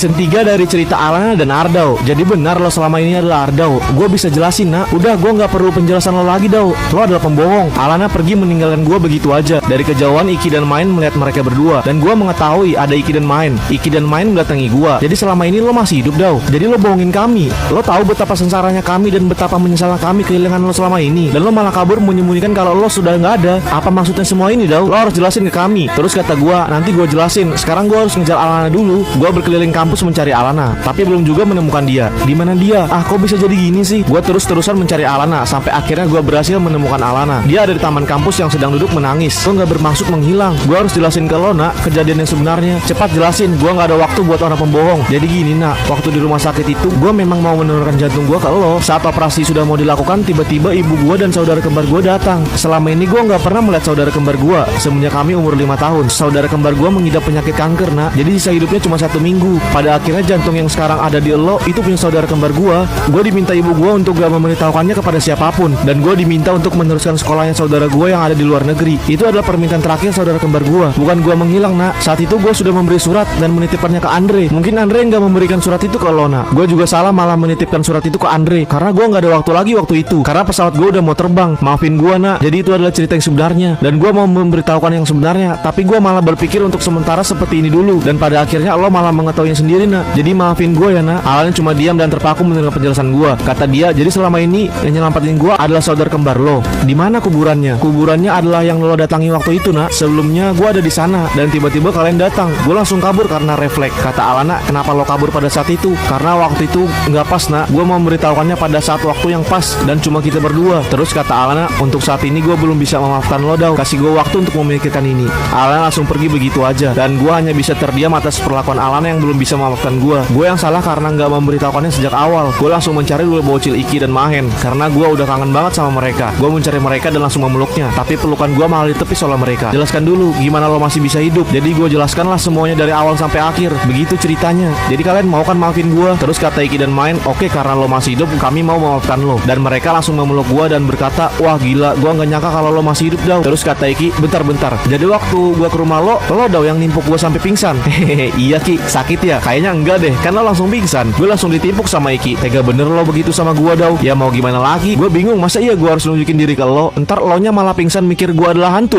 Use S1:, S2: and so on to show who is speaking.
S1: Season 3 dari cerita Alana dan Ardao. Jadi benar lo selama ini adalah Ardao. Gue bisa jelasin nak. Udah, gue gak perlu penjelasan lo lagi Dao. Lo adalah pembohong. Alana pergi meninggalkan gue begitu aja. Dari kejauhan Iki dan Main melihat mereka berdua, dan gue mengetahui ada Iki dan Main. Iki dan Main mendatangi gue. Jadi selama ini lo masih hidup Dao. Jadi lo bohongin kami. Lo tahu betapa sengsaranya kami dan betapa menyesalnya kami kehilangan lo selama ini. Dan lo malah kabur menyembunyikan kalau lo sudah gak ada. Apa maksudnya semua ini Dao? Lo harus jelasin ke kami. Terus kata gue, nanti gue jelasin. Sekarang gue harus ngejar Alana dulu. Gue berkeliling kampus mencari Alana, tapi belum juga menemukan dia. Di mana dia? Ah, kok bisa jadi gini sih? Gue terus-terusan mencari Alana sampai akhirnya gue berhasil menemukan Alana. Dia ada di taman kampus yang sedang duduk menangis. Gue gak bermaksud menghilang. Gue harus jelasin ke lo nak kejadian yang sebenarnya. Cepat jelasin. Gue gak ada waktu buat orang pembohong. Jadi gini nak, waktu di rumah sakit itu gue memang mau menurunkan jantung gue ke lo. Saat operasi sudah mau dilakukan, tiba-tiba ibu gue dan saudara kembar gue datang. Selama ini gue gak pernah melihat saudara kembar gue semenjak kami umur 5 tahun. Saudara kembar gue mengidap penyakit kanker nak. Jadi sisa hidupnya cuma 1 minggu. Pada akhirnya jantung yang sekarang ada di lo itu punya saudara kembar gue. Gue diminta ibu gue untuk gak memberitahukannya kepada siapapun, dan gue diminta untuk meneruskan sekolahnya saudara gue yang ada di luar negeri. Itu adalah permintaan terakhir saudara kembar gue. Bukan gue menghilang nak. Saat itu gue sudah memberi surat dan menitipkannya ke Andre. Mungkin Andre nggak memberikan surat itu ke lo nak. Gue juga salah malah menitipkan surat itu ke Andre karena gue nggak ada waktu lagi waktu itu. Karena pesawat gue udah mau terbang. Maafin gue nak. Jadi itu adalah cerita yang sebenarnya, dan gue mau memberitahukan yang sebenarnya. Tapi gue malah berpikir untuk sementara seperti ini dulu, dan pada akhirnya lo malah mengetahuinya sendiri nak. Jadi maafin gue ya nak. Alan cuma diam dan terpaku mendengar penjelasan gue. Kata dia, jadi selama ini yang nyelamatin gue adalah saudara kembar lo. Di mana kuburannya? Kuburannya adalah yang lo datangi waktu itu nak. Sebelumnya gue ada di sana dan tiba-tiba kalian datang. Gue langsung kabur karena refleks. Kata Alana, kenapa lo kabur pada saat itu? Karena waktu itu nggak pas nak. Gue mau memberitahukannya pada saat waktu yang pas dan cuma kita berdua. Terus kata Alana, untuk saat ini gue belum bisa memaafkan lo Dao. Kasih gue waktu untuk memikirkan ini. Alana langsung pergi begitu aja, dan gue hanya bisa terdiam atas perlakuan Alana yang belum bisa memaafkan gue. Gue yang salah karena nggak memberitahukannya sejak awal. Gue langsung mencari dulu bocil Iki dan Mahen karena gue udah kangen banget sama mereka. Gue mencari mereka dan langsung memeluknya, tapi pelukan gue malah ditepis oleh mereka. Jelaskan dulu gimana lo masih bisa hidup. Jadi gue jelaskanlah semuanya dari awal sampai akhir. Begitu ceritanya. Jadi kalian mau kan maafin gue? Terus kata Iki dan Mahen, oke, karena lo masih hidup kami mau memaafkan lo. Dan mereka langsung memeluk gue dan berkata, wah gila, gue nggak nyangka kalau lo masih hidup Dao. Terus kata Iki, bentar. Jadi waktu gue ke rumah lo Dao yang nimpuk gue sampai pingsan. Hehehe, iya Ki, sakit ya? Kayaknya enggak deh, kan lo langsung pingsan. Gue langsung ditimpuk sama Iki. Tega bener lo begitu sama gue Dao. Ya mau gimana lagi? Gue bingung, masa iya gue harus nunjukin diri ke lo? Ntar lo nya malah pingsan mikir gue adalah hantu.